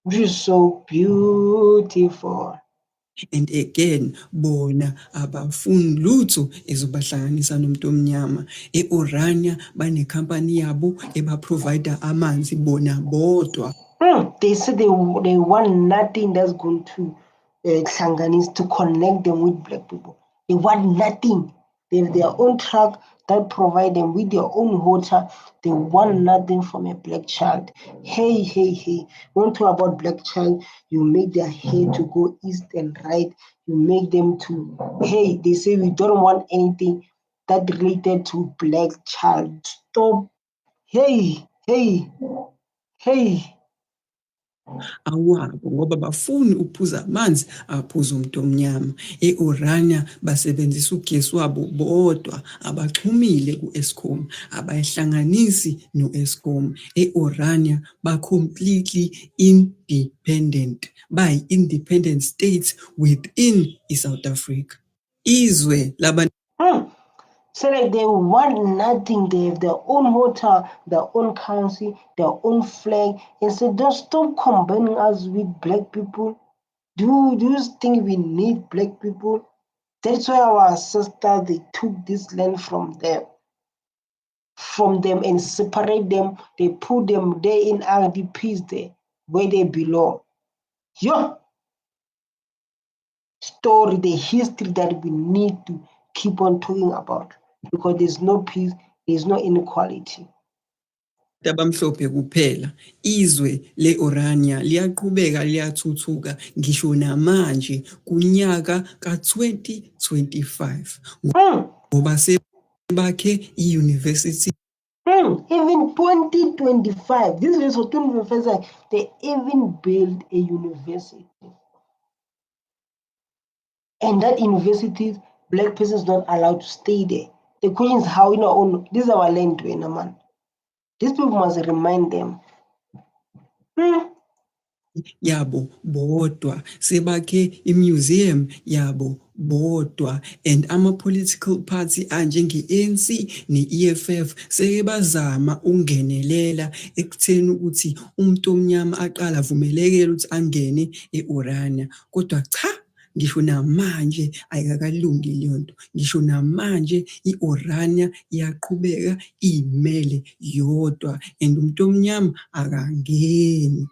Which is so beautiful. And again, bona abafuni lutho ezobahlanganisa nomuntu omnyama. E-Orania banekhampani yabo eba-provider amanzi bona bodwa. They said they want nothing that's going to to connect them with black people. They want nothing. They have their own truck that provide them with their own water. They want nothing from a black child. Hey. When you talk about black child, you make their hair to go east and right. You make them to, hey, they say we don't want anything that related to black child. Stop. Hey. Awabo ngoba bafuni uphuza amanzi aphuza umuntu omnyama. E-Orania basebenzisa ugesi wabo bodwa, abaxhumile ku-Eskom, abayihlanganisi no-Eskom. E-Orania ba-completely independent, bayi-independent states within i-South Africa. Izwe labantu So like they want nothing. They have their own water, their own currency, their own flag. And so don't stop combining us with black people. Do you think we need black people? That's why our ancestors they took this land from them and separate them. They put them there in RDPs there where they belong. Your story, the history that we need to keep on talking about. Because there's no peace, there's no inequality. abamhlophe kuphela. Izwe le-Orania liyaqhubeka liyathuthuka ngisho namanje kunyaka ka-2025 ngoba sebakhe i-university. Even 2025, this is for 2025, they even built a university. And that university, black persons not allowed to stay there. The question is how this is our land, man. These people must remind them. Yabo bodwa sebakhe i-museum yabo bodwa and ama-political party anjenge-ANC ne-EFF sebazama ungenelela ekutheni ukuthi umuntu omnyama aqala avumelekele ukuthi angene e-Orania kodwa cha ngisho namanje ayikakalungi leyo nto. Ngisho namanje i-Orania iyaqhubeka imele yodwa and umuntu omnyama akangeni.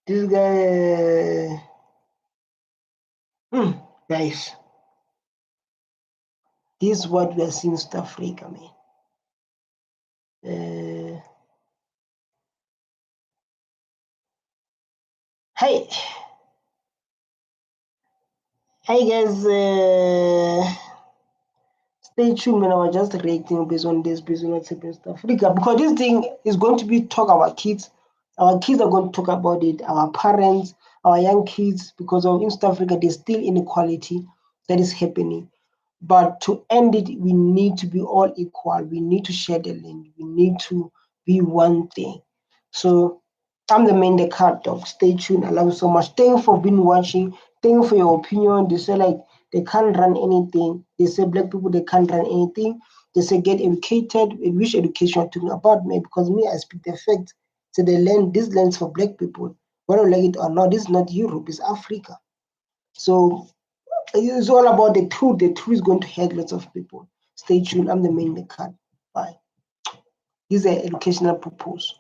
This guy, guys, this is what we are seeing in South Africa, man. Hey guys, stay tuned, man. I was just reacting based on this, based on what's happening in South Africa, because this thing is going to be talk our kids. Our kids are going to talk about it. Our parents, our young kids, because of in South Africa, there's still inequality that is happening. But to end it, we need to be all equal. We need to share the land. We need to be one thing. So I'm the main the card dog. Stay tuned. I love you so much. Thank you for being watching. Thank you for your opinion. They say like they can't run anything. They say black people they can't run anything. They say get educated. Which education you're talking about me? Because me, I speak the fact. So the land, this land's for black people. Whether you like it or not, this is not Europe, it's Africa. So it's all about the truth. The truth is going to hurt lots of people. Stay tuned. I'm the main card. Bye. This is an educational purpose.